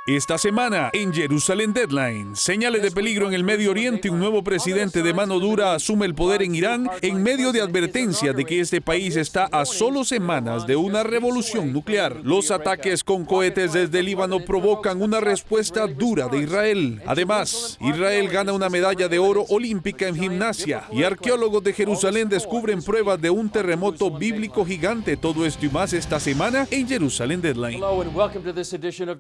Esta semana, en Jerusalén Deadline, señales de peligro en el Medio Oriente. Un nuevo presidente de mano dura asume el poder en Irán en medio de advertencias de que este país está a solo semanas de una revolución nuclear. Los ataques con cohetes desde el Líbano provocan una respuesta dura de Israel. Además, Israel gana una medalla de oro olímpica en gimnasia y arqueólogos de Jerusalén descubren pruebas de un terremoto bíblico gigante. Todo esto y más esta semana en Jerusalén Deadline.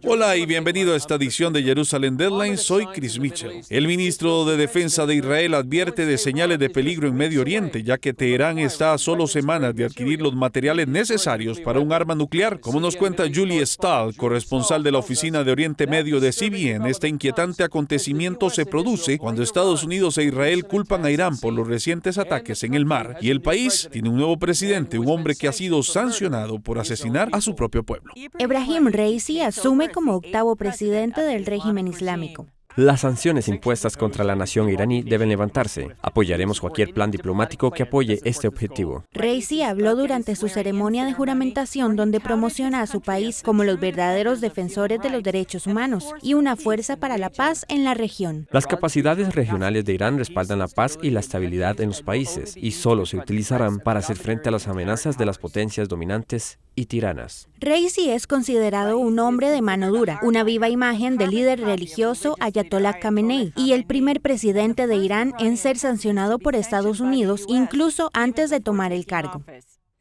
Hola y bienvenido a esta edición de Jerusalén Deadline. Soy Chris Mitchell. El ministro de Defensa de Israel advierte de señales de peligro en Medio Oriente, ya que Teherán está a solo semanas de adquirir los materiales necesarios para un arma nuclear. Como nos cuenta Julie Stahl, corresponsal de la Oficina de Oriente Medio de CBN, este inquietante acontecimiento se produce cuando Estados Unidos e Israel culpan a Irán por los recientes ataques en el mar, y el país tiene un nuevo presidente, un hombre que ha sido sancionado por asesinar a su propio pueblo. Ebrahim Raisi asume como octavo presidente del régimen islámico. Las sanciones impuestas contra la nación iraní deben levantarse. Apoyaremos cualquier plan diplomático que apoye este objetivo. Raisi habló durante su ceremonia de juramentación, donde promociona a su país como los verdaderos defensores de los derechos humanos y una fuerza para la paz en la región. Las capacidades regionales de Irán respaldan la paz y la estabilidad en los países y solo se utilizarán para hacer frente a las amenazas de las potencias dominantes y tiranas. Raisi es considerado un hombre de mano dura, una viva imagen del líder religioso Ayatollah Khamenei y el primer presidente de Irán en ser sancionado por Estados Unidos incluso antes de tomar el cargo.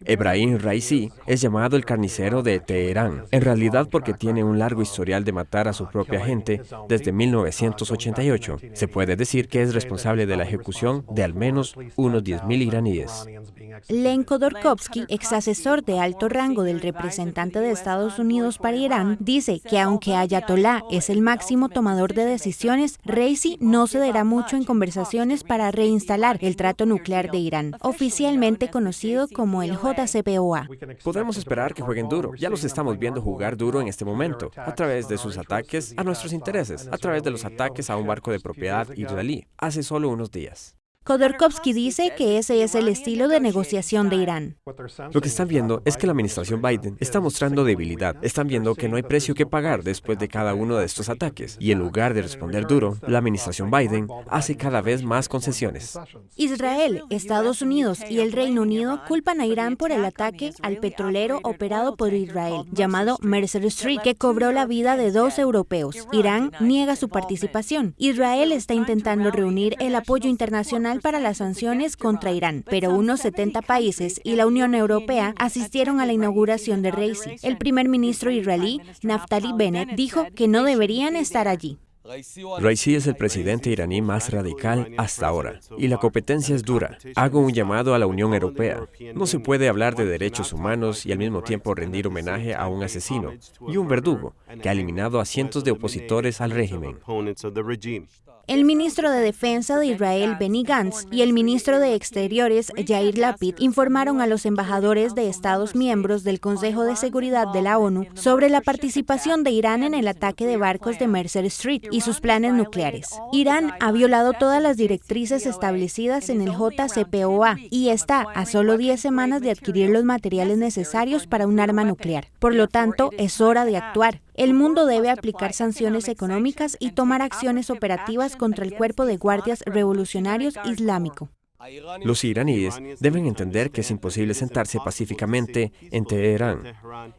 Ebrahim Raisi es llamado el carnicero de Teherán, en realidad porque tiene un largo historial de matar a su propia gente desde 1988. Se puede decir que es responsable de la ejecución de al menos unos 10.000 iraníes. Len Khodorkovsky, ex asesor de alto rango del representante de Estados Unidos para Irán, dice que aunque Ayatollah es el máximo tomador de decisiones, Raisi no cederá mucho en conversaciones para reinstalar el trato nuclear de Irán, oficialmente conocido como el JCPOA. Podemos esperar que jueguen duro. Ya los estamos viendo jugar duro en este momento, a través de sus ataques a nuestros intereses, a través de los ataques a un barco de propiedad israelí, hace solo unos días. Khodorkovsky dice que ese es el estilo de negociación de Irán. Lo que están viendo es que la administración Biden está mostrando debilidad. Están viendo que no hay precio que pagar después de cada uno de estos ataques. Y en lugar de responder duro, la administración Biden hace cada vez más concesiones. Israel, Estados Unidos y el Reino Unido culpan a Irán por el ataque al petrolero operado por Israel, llamado Mercer Street, que cobró la vida de 2 europeos. Irán niega su participación. Israel está intentando reunir el apoyo internacional para las sanciones contra Irán, pero unos 70 países y la Unión Europea asistieron a la inauguración de Raisi. El primer ministro israelí, Naftali Bennett, dijo que no deberían estar allí. Raisi es el presidente iraní más radical hasta ahora, y la competencia es dura. Hago un llamado a la Unión Europea. No se puede hablar de derechos humanos y al mismo tiempo rendir homenaje a un asesino y un verdugo que ha eliminado a cientos de opositores al régimen. El ministro de Defensa de Israel, Benny Gantz, y el ministro de Exteriores, Yair Lapid, informaron a los embajadores de Estados miembros del Consejo de Seguridad de la ONU sobre la participación de Irán en el ataque de barcos de Mercer Street y sus planes nucleares. Irán ha violado todas las directrices establecidas en el JCPOA y está a solo 10 semanas de adquirir los materiales necesarios para un arma nuclear. Por lo tanto, es hora de actuar. El mundo debe aplicar sanciones económicas y tomar acciones operativas contra el cuerpo de guardias revolucionarios islámico. Los iraníes deben entender que es imposible sentarse pacíficamente en Teherán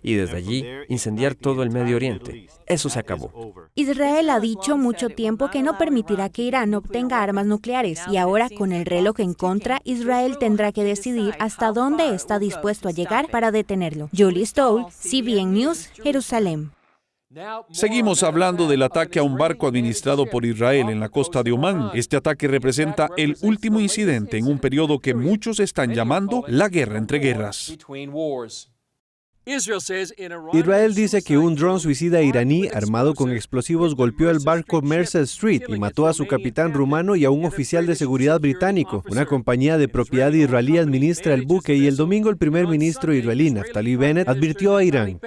y desde allí incendiar todo el Medio Oriente. Eso se acabó. Israel ha dicho mucho tiempo que no permitirá que Irán obtenga armas nucleares y ahora, con el reloj en contra, Israel tendrá que decidir hasta dónde está dispuesto a llegar para detenerlo. Julie Stahl, CBN News, Jerusalén. Seguimos hablando del ataque a un barco administrado por Israel en la costa de Omán. Este ataque representa el último incidente en un periodo que muchos están llamando la guerra entre guerras. Israel dice que un dron suicida iraní armado con explosivos golpeó el barco Mercer Street y mató a su capitán rumano y a un oficial de seguridad británico. Una compañía de propiedad israelí administra el buque y el domingo el primer ministro israelí, Naftali Bennett, advirtió a Irán: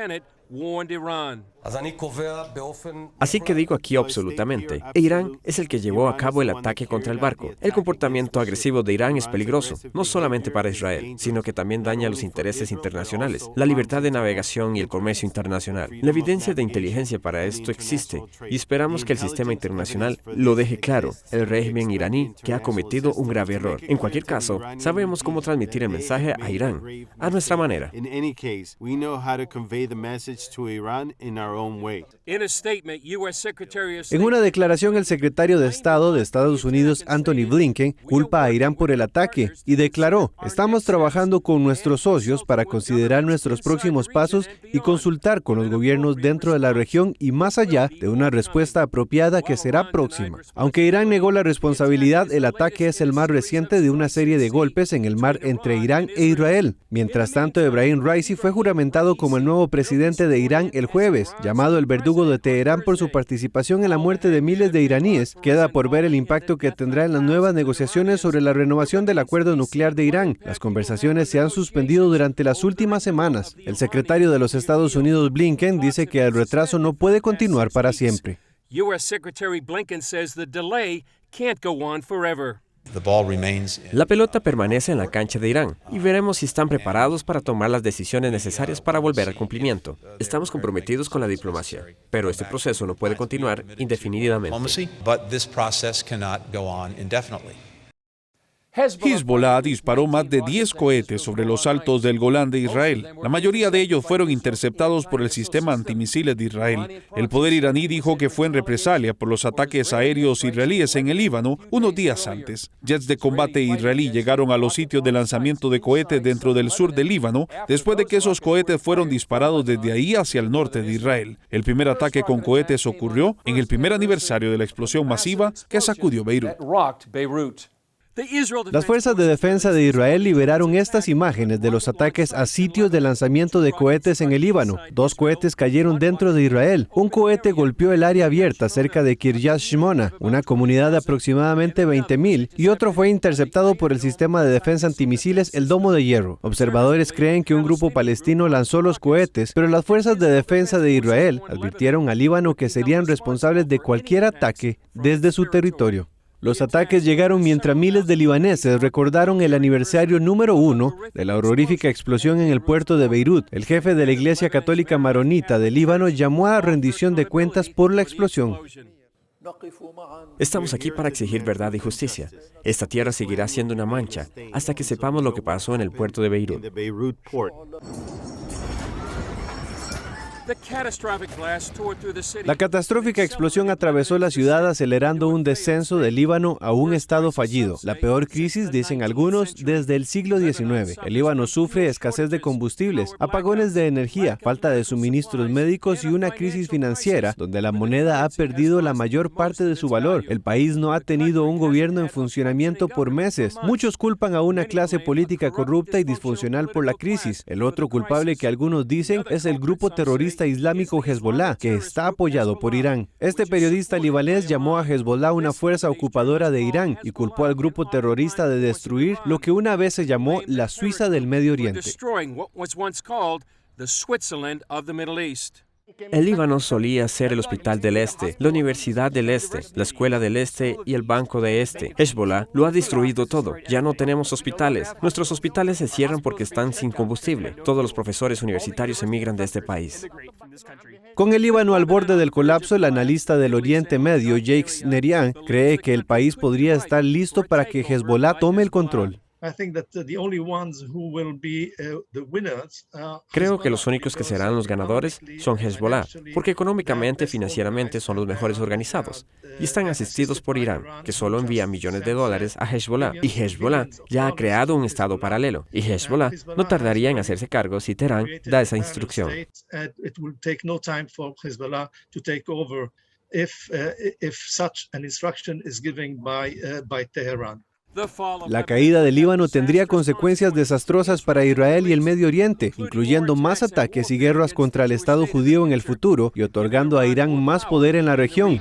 Así que digo aquí absolutamente, Irán es el que llevó a cabo el ataque contra el barco. El comportamiento agresivo de Irán es peligroso, no solamente para Israel, sino que también daña los intereses internacionales, la libertad de navegación y el comercio internacional. La evidencia de inteligencia para esto existe y esperamos que el sistema internacional lo deje claro, el régimen iraní que ha cometido un grave error. En cualquier caso, sabemos cómo transmitir el mensaje a Irán, a nuestra manera. En una declaración, el secretario de Estado de Estados Unidos, Anthony Blinken, culpa a Irán por el ataque y declaró: "Estamos trabajando con nuestros socios para considerar nuestros próximos pasos y consultar con los gobiernos dentro de la región y más allá de una respuesta apropiada que será próxima". Aunque Irán negó la responsabilidad, el ataque es el más reciente de una serie de golpes en el mar entre Irán e Israel. Mientras tanto, Ebrahim Raisi fue juramentado como el nuevo presidente de Irán el jueves, llamado el verdugo de Teherán por su participación en la muerte de miles de iraníes. Queda por ver el impacto que tendrá en las nuevas negociaciones sobre la renovación del acuerdo nuclear de Irán. Las conversaciones se han suspendido durante las últimas semanas. El secretario de los Estados Unidos, Blinken, dice que el retraso no puede continuar para siempre. U.S. Secretary Blinken says the delay can't go on forever. La pelota permanece en la cancha de Irán y veremos si están preparados para tomar las decisiones necesarias para volver al cumplimiento. Estamos comprometidos con la diplomacia, pero este proceso no puede continuar indefinidamente. Hezbollah disparó más de 10 cohetes sobre los altos del Golán de Israel. La mayoría de ellos fueron interceptados por el sistema antimisiles de Israel. El poder iraní dijo que fue en represalia por los ataques aéreos israelíes en el Líbano unos días antes. Jets de combate israelí llegaron a los sitios de lanzamiento de cohetes dentro del sur del Líbano después de que esos cohetes fueron disparados desde ahí hacia el norte de Israel. El primer ataque con cohetes ocurrió en el primer aniversario de la explosión masiva que sacudió Beirut. Las fuerzas de defensa de Israel liberaron estas imágenes de los ataques a sitios de lanzamiento de cohetes en el Líbano. 2 cohetes cayeron dentro de Israel. Un cohete golpeó el área abierta cerca de Kiryat Shmona, una comunidad de aproximadamente 20,000, y otro fue interceptado por el sistema de defensa antimisiles El Domo de Hierro. Observadores creen que un grupo palestino lanzó los cohetes, pero las fuerzas de defensa de Israel advirtieron al Líbano que serían responsables de cualquier ataque desde su territorio. Los ataques llegaron mientras miles de libaneses recordaron el aniversario número 1 de la horrorífica explosión en el puerto de Beirut. El jefe de la Iglesia Católica Maronita de Líbano llamó a rendición de cuentas por la explosión. Estamos aquí para exigir verdad y justicia. Esta tierra seguirá siendo una mancha hasta que sepamos lo que pasó en el puerto de Beirut. La catastrófica explosión atravesó la ciudad acelerando un descenso del Líbano a un estado fallido. La peor crisis, dicen algunos, desde el siglo XIX. El Líbano sufre escasez de combustibles, apagones de energía, falta de suministros médicos y una crisis financiera donde la moneda ha perdido la mayor parte de su valor. El país no ha tenido un gobierno en funcionamiento por meses. Muchos culpan a una clase política corrupta y disfuncional por la crisis. El otro culpable que algunos dicen es el grupo terrorista islámico Hezbollah, que está apoyado por Irán. Este periodista libanés llamó a Hezbollah una fuerza ocupadora de Irán y culpó al grupo terrorista de destruir lo que una vez se llamó la Suiza del Medio Oriente. El Líbano solía ser el Hospital del Este, la Universidad del Este, la Escuela del Este y el Banco de Este. Hezbollah lo ha destruido todo. Ya no tenemos hospitales. Nuestros hospitales se cierran porque están sin combustible. Todos los profesores universitarios emigran de este país. Con el Líbano al borde del colapso, el analista del Oriente Medio, Jacques Nerian, cree que el país podría estar listo para que Hezbollah tome el control. Creo que los únicos que serán los ganadores son Hezbollah, porque económicamente y financieramente son los mejores organizados, y están asistidos por Irán, que solo envía millones de dólares a Hezbollah, y Hezbollah ya ha creado un estado paralelo, y Hezbollah no tardaría en hacerse cargo si Teherán da esa instrucción. La caída del Líbano tendría consecuencias desastrosas para Israel y el Medio Oriente, incluyendo más ataques y guerras contra el Estado judío en el futuro y otorgando a Irán más poder en la región.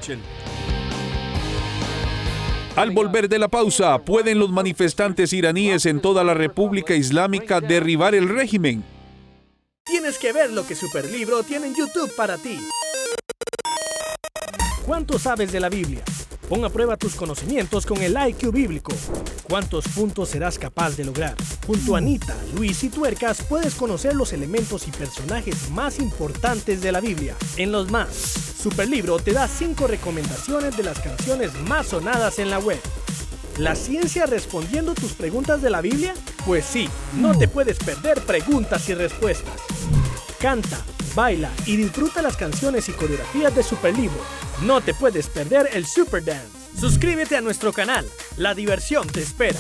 Al volver de la pausa, ¿pueden los manifestantes iraníes en toda la República Islámica derribar el régimen? Tienes que ver lo que Superlibro tiene en YouTube para ti. ¿Cuánto sabes de la Biblia? Pon a prueba tus conocimientos con el IQ bíblico. ¿Cuántos puntos serás capaz de lograr? Junto a Anita, Luis y Tuercas puedes conocer los elementos y personajes más importantes de la Biblia. En Los Más, Superlibro te da 5 recomendaciones de las canciones más sonadas en la web. ¿La ciencia respondiendo tus preguntas de la Biblia? Pues sí, no te puedes perder preguntas y respuestas. Canta, baila y disfruta las canciones y coreografías de Superlibro. No te puedes perder el Super Dance. Suscríbete a nuestro canal. La diversión te espera.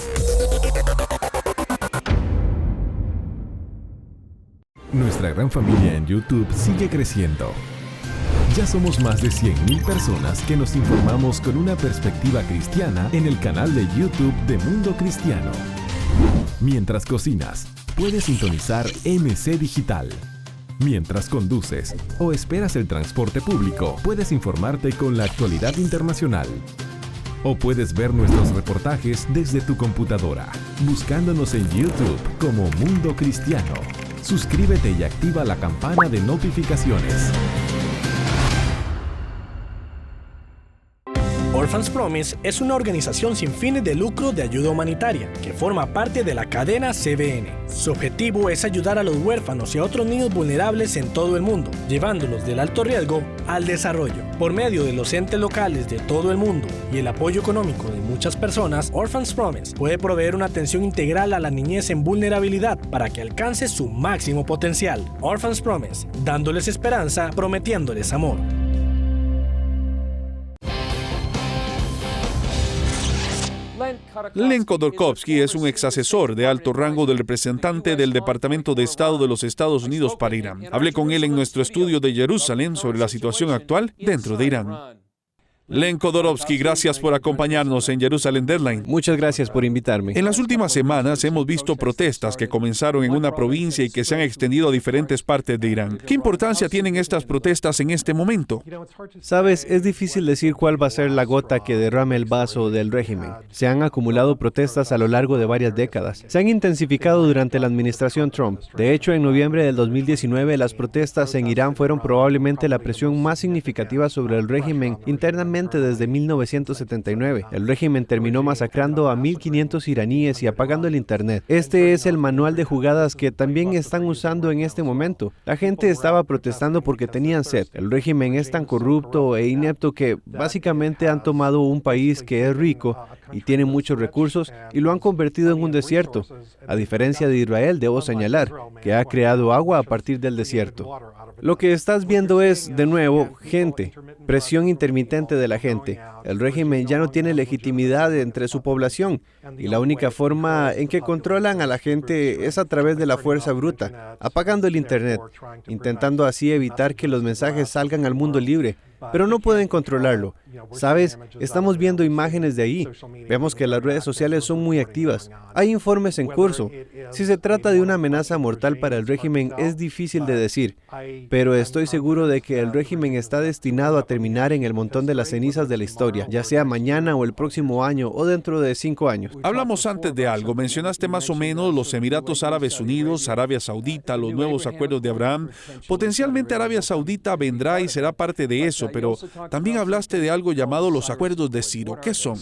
Nuestra gran familia en YouTube sigue creciendo. Ya somos más de 100,000 personas que nos informamos con una perspectiva cristiana en el canal de YouTube de Mundo Cristiano. Mientras cocinas, puedes sintonizar MC Digital. Mientras conduces o esperas el transporte público, puedes informarte con la actualidad internacional. O puedes ver nuestros reportajes desde tu computadora, buscándonos en YouTube como Mundo Cristiano. Suscríbete y activa la campana de notificaciones. Orphans Promise es una organización sin fines de lucro de ayuda humanitaria que forma parte de la cadena CBN. Su objetivo es ayudar a los huérfanos y a otros niños vulnerables en todo el mundo, llevándolos del alto riesgo al desarrollo. Por medio de los entes locales de todo el mundo y el apoyo económico de muchas personas, Orphans Promise puede proveer una atención integral a la niñez en vulnerabilidad para que alcance su máximo potencial. Orphans Promise, dándoles esperanza, prometiéndoles amor. Len Khodorkovsky es un exasesor de alto rango del representante del Departamento de Estado de los Estados Unidos para Irán. Hablé con él en nuestro estudio de Jerusalén sobre la situación actual dentro de Irán. Len Khodorkovsky, gracias por acompañarnos en Jerusalem Deadline. Muchas gracias por invitarme. En las últimas semanas hemos visto protestas que comenzaron en una provincia y que se han extendido a diferentes partes de Irán. ¿Qué importancia tienen estas protestas en este momento? Sabes, es difícil decir cuál va a ser la gota que derrame el vaso del régimen. Se han acumulado protestas a lo largo de varias décadas. Se han intensificado durante la administración Trump. De hecho, en noviembre del 2019, las protestas en Irán fueron probablemente la presión más significativa sobre el régimen internamente desde 1979. El régimen terminó masacrando a 1.500 iraníes y apagando el Internet. Este es el manual de jugadas que también están usando en este momento. La gente estaba protestando porque tenían sed. El régimen es tan corrupto e inepto que básicamente han tomado un país que es rico y tiene muchos recursos y lo han convertido en un desierto. A diferencia de Israel, debo señalar, que ha creado agua a partir del desierto. Lo que estás viendo es, de nuevo, gente, presión intermitente de la gente. El régimen ya no tiene legitimidad entre su población y la única forma en que controlan a la gente es a través de la fuerza bruta, apagando el Internet, intentando así evitar que los mensajes salgan al mundo libre. Pero no pueden controlarlo. ¿Sabes? Estamos viendo imágenes de ahí. Vemos que las redes sociales son muy activas. Hay informes en curso. Si se trata de una amenaza mortal para el régimen, es difícil de decir. Pero estoy seguro de que el régimen está destinado a terminar en el montón de las cenizas de la historia, ya sea mañana o el próximo año o dentro de 5 años. Hablamos antes de algo. Mencionaste más o menos los Emiratos Árabes Unidos, Arabia Saudita, los nuevos acuerdos de Abraham. Potencialmente Arabia Saudita vendrá y será parte de eso, pero también hablaste de algo llamado los acuerdos de Ciro. ¿Qué son?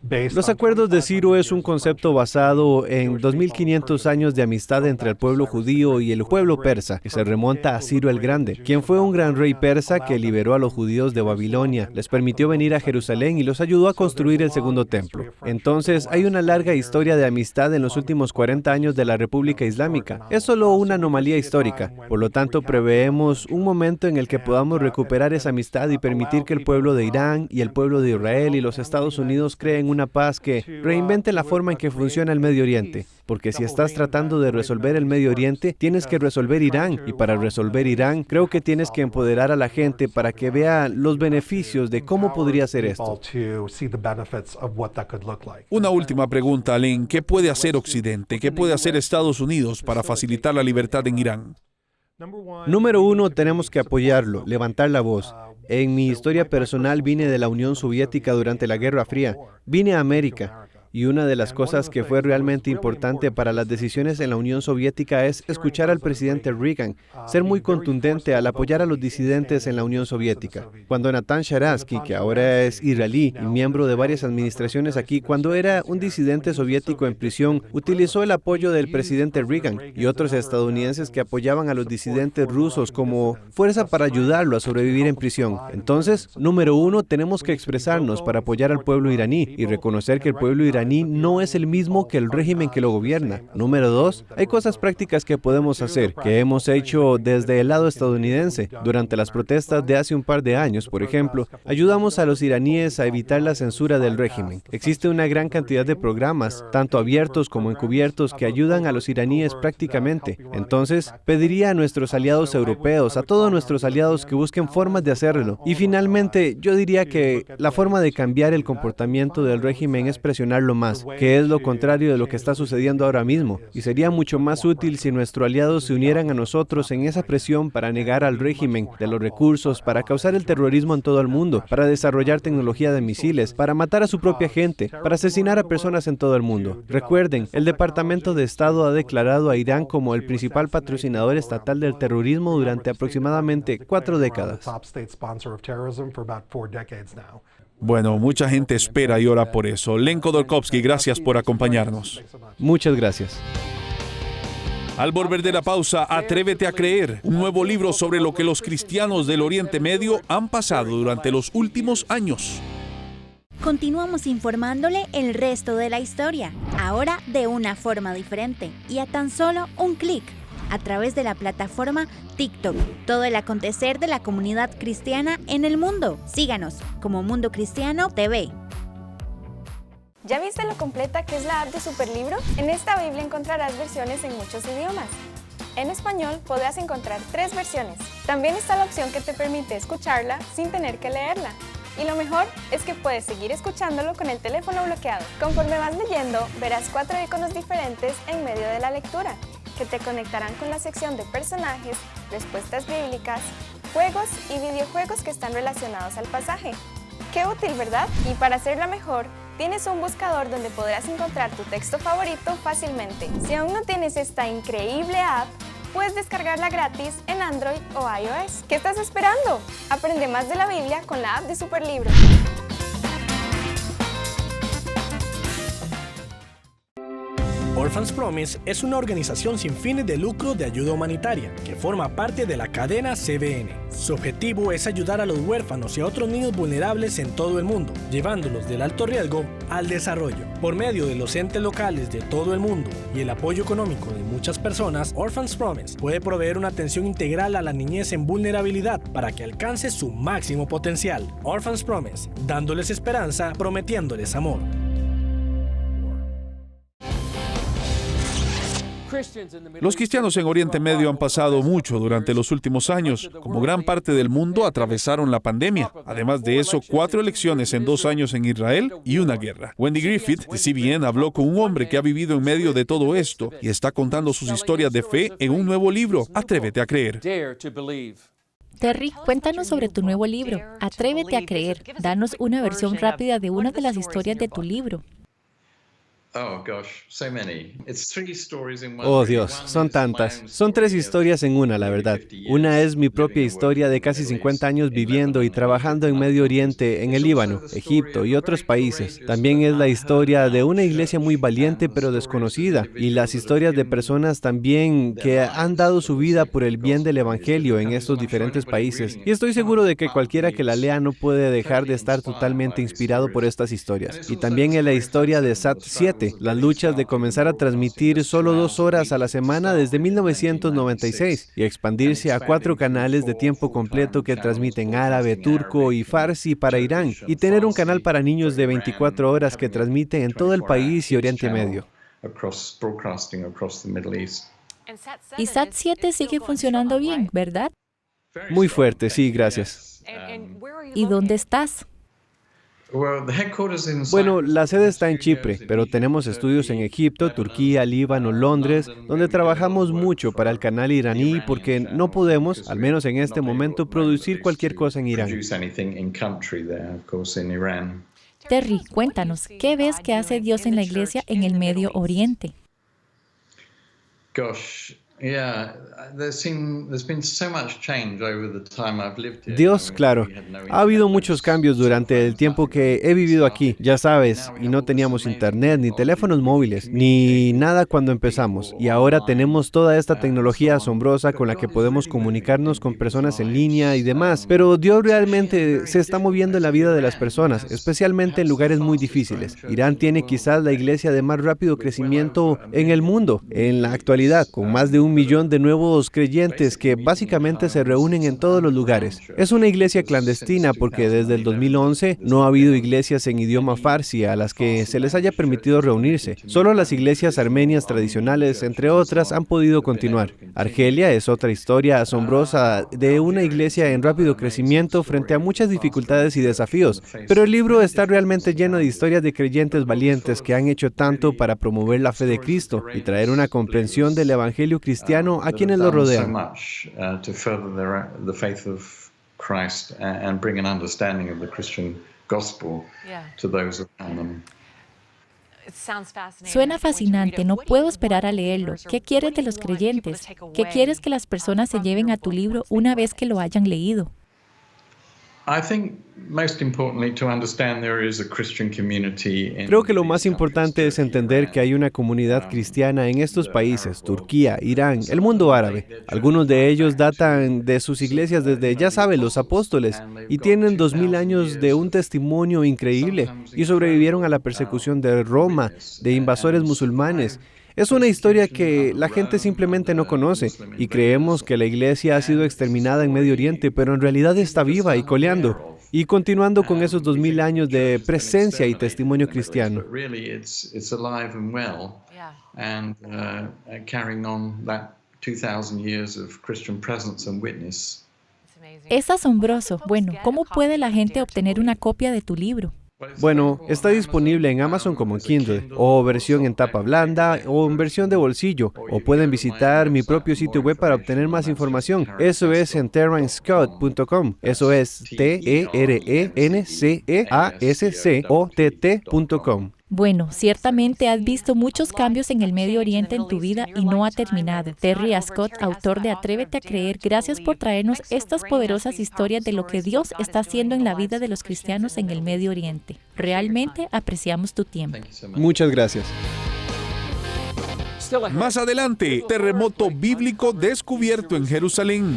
Los acuerdos de Ciro es un concepto basado en 2500 años de amistad entre el pueblo judío y el pueblo persa, que se remonta a Ciro el Grande, quien fue un gran rey persa que liberó a los judíos de Babilonia, les permitió venir a Jerusalén y los ayudó a construir el segundo templo. Entonces, hay una larga historia de amistad en los últimos 40 años de la República Islámica. Es solo una anomalía histórica. Por lo tanto, preveemos un momento en el que podamos recuperar esa amistad y permitir que el pueblo de Irán y el pueblo de Israel y los Estados Unidos creen una paz que reinvente la forma en que funciona el Medio Oriente. Porque si estás tratando de resolver el Medio Oriente, tienes que resolver Irán. Y para resolver Irán, creo que tienes que empoderar a la gente para que vea los beneficios de cómo podría ser esto. Una última pregunta, Len. ¿Qué puede hacer Occidente? ¿Qué puede hacer Estados Unidos para facilitar la libertad en Irán? Número 1, tenemos que apoyarlo, levantar la voz. En mi historia personal vine de la Unión Soviética durante la Guerra Fría. Vine a América. Y una de las cosas que fue realmente importante para las decisiones en la Unión Soviética es escuchar al presidente Reagan, ser muy contundente al apoyar a los disidentes en la Unión Soviética. Cuando Natan Sharansky, que ahora es israelí y miembro de varias administraciones aquí, cuando era un disidente soviético en prisión, utilizó el apoyo del presidente Reagan y otros estadounidenses que apoyaban a los disidentes rusos como fuerza para ayudarlo a sobrevivir en prisión. Entonces, número uno, tenemos que expresarnos para apoyar al pueblo iraní y reconocer que el pueblo iraní no es el mismo que el régimen que lo gobierna. Número dos, hay cosas prácticas que podemos hacer, que hemos hecho desde el lado estadounidense. Durante las protestas de hace un par de años, por ejemplo, ayudamos a los iraníes a evitar la censura del régimen. Existe una gran cantidad de programas, tanto abiertos como encubiertos, que ayudan a los iraníes prácticamente. Entonces, pediría a nuestros aliados europeos, a todos nuestros aliados, que busquen formas de hacerlo. Y finalmente, yo diría que la forma de cambiar el comportamiento del régimen es presionarlo más, que es lo contrario de lo que está sucediendo ahora mismo. Y sería mucho más útil si nuestros aliados se unieran a nosotros en esa presión para negar al régimen de los recursos, para causar el terrorismo en todo el mundo, para desarrollar tecnología de misiles, para matar a su propia gente, para asesinar a personas en todo el mundo. Recuerden, el Departamento de Estado ha declarado a Irán como el principal patrocinador estatal del terrorismo durante aproximadamente 4 décadas. Bueno, mucha gente espera y ora por eso. Len Khodorkovsky, gracias por acompañarnos. Muchas gracias. Al volver de la pausa, Atrévete a creer, un nuevo libro sobre lo que los cristianos del Oriente Medio han pasado durante los últimos años. Continuamos informándole el resto de la historia, ahora de una forma diferente y a tan solo un clic, a través de la plataforma TikTok. Todo el acontecer de la comunidad cristiana en el mundo. Síganos como Mundo Cristiano TV. ¿Ya viste lo completa que es la app de Superlibro? En esta Biblia encontrarás versiones en muchos idiomas. En español podrás encontrar 3 versiones. También está la opción que te permite escucharla sin tener que leerla. Y lo mejor es que puedes seguir escuchándolo con el teléfono bloqueado. Conforme vas leyendo, verás 4 iconos diferentes en medio de la lectura, que te conectarán con la sección de personajes, respuestas bíblicas, juegos y videojuegos que están relacionados al pasaje. ¡Qué útil!, ¿verdad? Y para hacerla mejor, tienes un buscador donde podrás encontrar tu texto favorito fácilmente. Si aún no tienes esta increíble app, puedes descargarla gratis en Android o iOS. ¿Qué estás esperando? Aprende más de la Biblia con la app de Superlibro. Orphans Promise es una organización sin fines de lucro de ayuda humanitaria que forma parte de la cadena CBN. Su objetivo es ayudar a los huérfanos y a otros niños vulnerables en todo el mundo, llevándolos del alto riesgo al desarrollo. Por medio de los entes locales de todo el mundo y el apoyo económico de muchas personas, Orphans Promise puede proveer una atención integral a la niñez en vulnerabilidad para que alcance su máximo potencial. Orphans Promise, dándoles esperanza, prometiéndoles amor. Los cristianos en Oriente Medio han pasado mucho durante los últimos años. Como gran parte del mundo, atravesaron la pandemia. Además de eso, 4 elecciones en 2 años en Israel y una guerra. Wendy Griffith, de CBN, habló con un hombre que ha vivido en medio de todo esto y está contando sus historias de fe en un nuevo libro, Atrévete a creer. Terry, cuéntanos sobre tu nuevo libro, Atrévete a creer. Danos una versión rápida de una de las historias de tu libro. Oh Dios, son tantas. Son 3 historias en una, la verdad. Una es mi propia historia de casi 50 años viviendo y trabajando en Medio Oriente, en el Líbano, Egipto y otros países. También es la historia de una iglesia muy valiente pero desconocida, y las historias de personas también que han dado su vida por el bien del Evangelio en estos diferentes países. Y estoy seguro de que cualquiera que la lea no puede dejar de estar totalmente inspirado por estas historias. Y también es la historia de Sat 7, las luchas de comenzar a transmitir solo 2 horas a la semana desde 1996 y expandirse a 4 canales de tiempo completo que transmiten árabe, turco y farsi para Irán, y tener un canal para niños de 24 horas que transmite en todo el país y Oriente Medio. Y Sat 7 sigue funcionando bien, ¿verdad? Muy fuerte, sí, gracias. ¿Y dónde estás? Bueno, la sede está en Chipre, pero tenemos estudios en Egipto, Turquía, Líbano, Londres, donde trabajamos mucho para el canal iraní porque no podemos, al menos en este momento, producir cualquier cosa en Irán. Terry, cuéntanos, ¿qué ves que hace Dios en la iglesia en el Medio Oriente? Dios, claro. Ha habido muchos cambios durante el tiempo que he vivido aquí, ya sabes, y no teníamos internet, ni teléfonos móviles, ni nada cuando empezamos. Y ahora tenemos toda esta tecnología asombrosa con la que podemos comunicarnos con personas en línea y demás. Pero Dios realmente se está moviendo en la vida de las personas, especialmente en lugares muy difíciles. Irán tiene quizás la iglesia de más rápido crecimiento en el mundo, en la actualidad, con más de 1 millón de nuevos creyentes que básicamente se reúnen en todos los lugares. Es una iglesia clandestina porque desde el 2011 no ha habido iglesias en idioma farsi a las que se les haya permitido reunirse. Solo las iglesias armenias tradicionales, entre otras, han podido continuar. Argelia es otra historia asombrosa de una iglesia en rápido crecimiento frente a muchas dificultades y desafíos. Pero el libro está realmente lleno de historias de creyentes valientes que han hecho tanto para promover la fe de Cristo y traer una comprensión del evangelio cristiano a quienes lo rodean. Suena fascinante, no puedo esperar a leerlo. ¿Qué quieres de los creyentes? ¿Qué quieres que las personas se lleven a tu libro una vez que lo hayan leído? Creo que lo más importante es entender que hay una comunidad cristiana en estos países, Turquía, Irán, el mundo árabe. Algunos de ellos datan de sus iglesias desde, ya saben, los apóstoles, y tienen 2000 años de un testimonio increíble, y sobrevivieron a la persecución de Roma, de invasores musulmanes. Es una historia que la gente simplemente no conoce y creemos que la iglesia ha sido exterminada en Medio Oriente, pero en realidad está viva y coleando y continuando con esos 2000 años de presencia y testimonio cristiano. Es asombroso. Bueno, ¿cómo puede la gente obtener una copia de tu libro? Bueno, está disponible en Amazon como en Kindle, o versión en tapa blanda, o en versión de bolsillo, o pueden visitar mi propio sitio web para obtener más información. Eso es en terrancascott.com. Eso es TERENCEASCOTT.com. Bueno, ciertamente has visto muchos cambios en el Medio Oriente en tu vida y no ha terminado. Terry Ascott, autor de Atrévete a Creer, gracias por traernos estas poderosas historias de lo que Dios está haciendo en la vida de los cristianos en el Medio Oriente. Realmente apreciamos tu tiempo. Muchas gracias. Más adelante, terremoto bíblico descubierto en Jerusalén.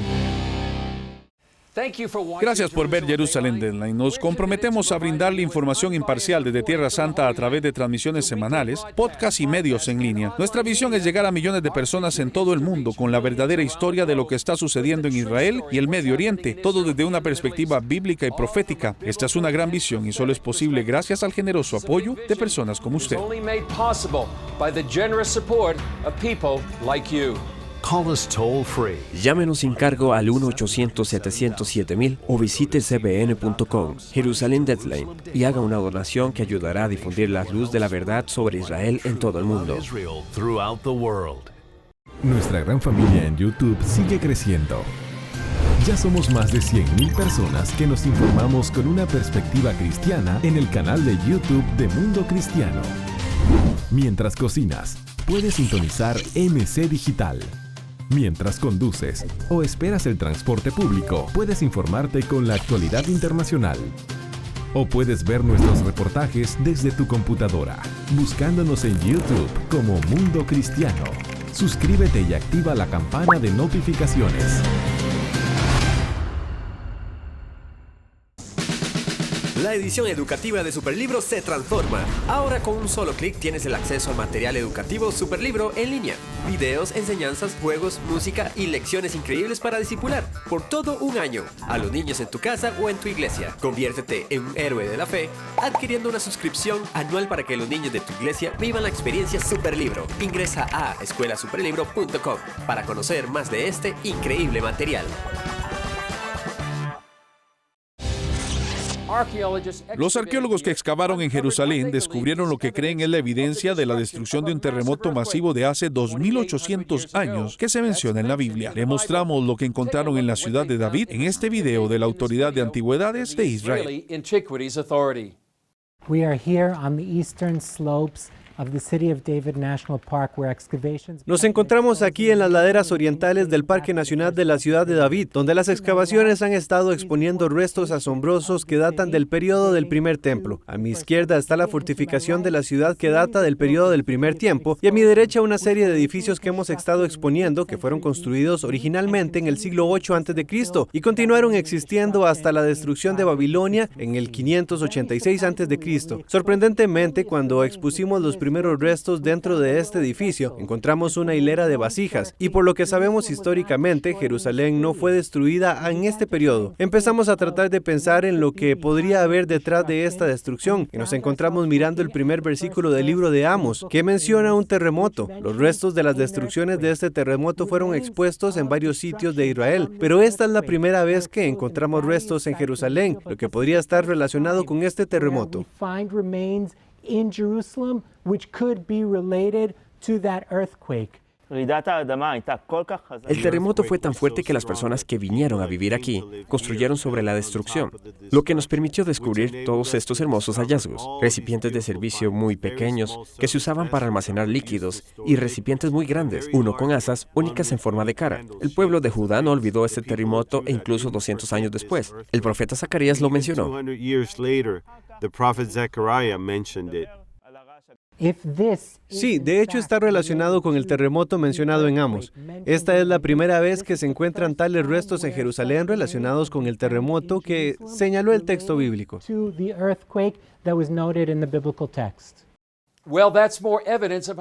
Gracias por ver Jerusalén Deadline. Nos comprometemos a brindarle información imparcial desde Tierra Santa a través de transmisiones semanales, podcasts y medios en línea. Nuestra visión es llegar a millones de personas en todo el mundo con la verdadera historia de lo que está sucediendo en Israel y el Medio Oriente, todo desde una perspectiva bíblica y profética. Esta es una gran visión y solo es posible gracias al generoso apoyo de personas como usted. Call us toll free. Llámenos sin cargo al 1-800-707-000 o visite cbn.com, Jerusalén Deadline, y haga una donación que ayudará a difundir la luz de la verdad sobre Israel en todo el mundo. Nuestra gran familia en YouTube sigue creciendo. Ya somos más de 100,000 personas que nos informamos con una perspectiva cristiana en el canal de YouTube de Mundo Cristiano. Mientras cocinas, puedes sintonizar MC Digital. Mientras conduces o esperas el transporte público, puedes informarte con la actualidad internacional. O puedes ver nuestros reportajes desde tu computadora, buscándonos en YouTube como Mundo Cristiano. Suscríbete y activa la campana de notificaciones. La edición educativa de Superlibro se transforma. Ahora con un solo clic tienes el acceso al material educativo Superlibro en línea. Videos, enseñanzas, juegos, música y lecciones increíbles para discipular por todo un año a los niños en tu casa o en tu iglesia. Conviértete en un héroe de la fe adquiriendo una suscripción anual para que los niños de tu iglesia vivan la experiencia Superlibro. Ingresa a escuelasuperlibro.com para conocer más de este increíble material. Los arqueólogos que excavaron en Jerusalén descubrieron lo que creen es la evidencia de la destrucción de un terremoto masivo de hace 2.800 años que se menciona en la Biblia. Le mostramos lo que encontraron en la ciudad de David en este video de la Autoridad de Antigüedades de Israel. We are here on the eastern slopes of the City of David National Park, where excavations... Nos encontramos aquí en las laderas orientales del Parque Nacional de la Ciudad de David, donde las excavaciones han estado exponiendo restos asombrosos que datan del periodo del primer templo. A mi izquierda está la fortificación de la ciudad que data del periodo del primer tiempo, y a mi derecha una serie de edificios que hemos estado exponiendo que fueron construidos originalmente en el siglo VIII a.C. y continuaron existiendo hasta la destrucción de Babilonia en el 586 a.C. Sorprendentemente, cuando expusimos los primeros restos dentro de este edificio, encontramos una hilera de vasijas, y por lo que sabemos históricamente, Jerusalén no fue destruida en este periodo. Empezamos a tratar de pensar en lo que podría haber detrás de esta destrucción, y nos encontramos mirando el primer versículo del libro de Amos, que menciona un terremoto. Los restos de las destrucciones de este terremoto fueron expuestos en varios sitios de Israel, pero esta es la primera vez que encontramos restos en Jerusalén, lo que podría estar relacionado con este terremoto. In Jerusalem, which could be related to that earthquake. El terremoto fue tan fuerte que las personas que vinieron a vivir aquí construyeron sobre la destrucción, lo que nos permitió descubrir todos estos hermosos hallazgos. Recipientes de servicio muy pequeños que se usaban para almacenar líquidos y recipientes muy grandes, uno con asas únicas en forma de cara. El pueblo de Judá no olvidó este terremoto e incluso 200 años después. El profeta Zacarías lo mencionó. Sí, de hecho está relacionado con el terremoto mencionado en Amos. Esta es la primera vez que se encuentran tales restos en Jerusalén relacionados con el terremoto que señaló el texto bíblico.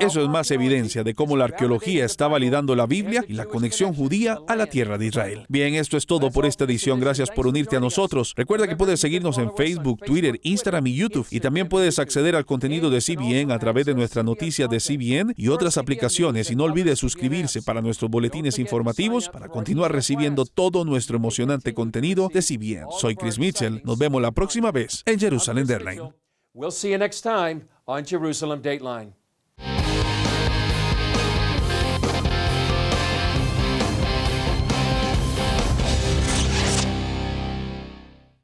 Eso es más evidencia de cómo la arqueología está validando la Biblia y la conexión judía a la tierra de Israel. Bien, esto es todo por esta edición. Gracias por unirte a nosotros. Recuerda que puedes seguirnos en Facebook, Twitter, Instagram y YouTube. Y también puedes acceder al contenido de CBN a través de nuestras noticias de CBN y otras aplicaciones. Y no olvides suscribirse para nuestros boletines informativos para continuar recibiendo todo nuestro emocionante contenido de CBN. Soy Chris Mitchell. Nos vemos la próxima vez en Jerusalem Dateline. We'll see you next time on Jerusalem Dateline.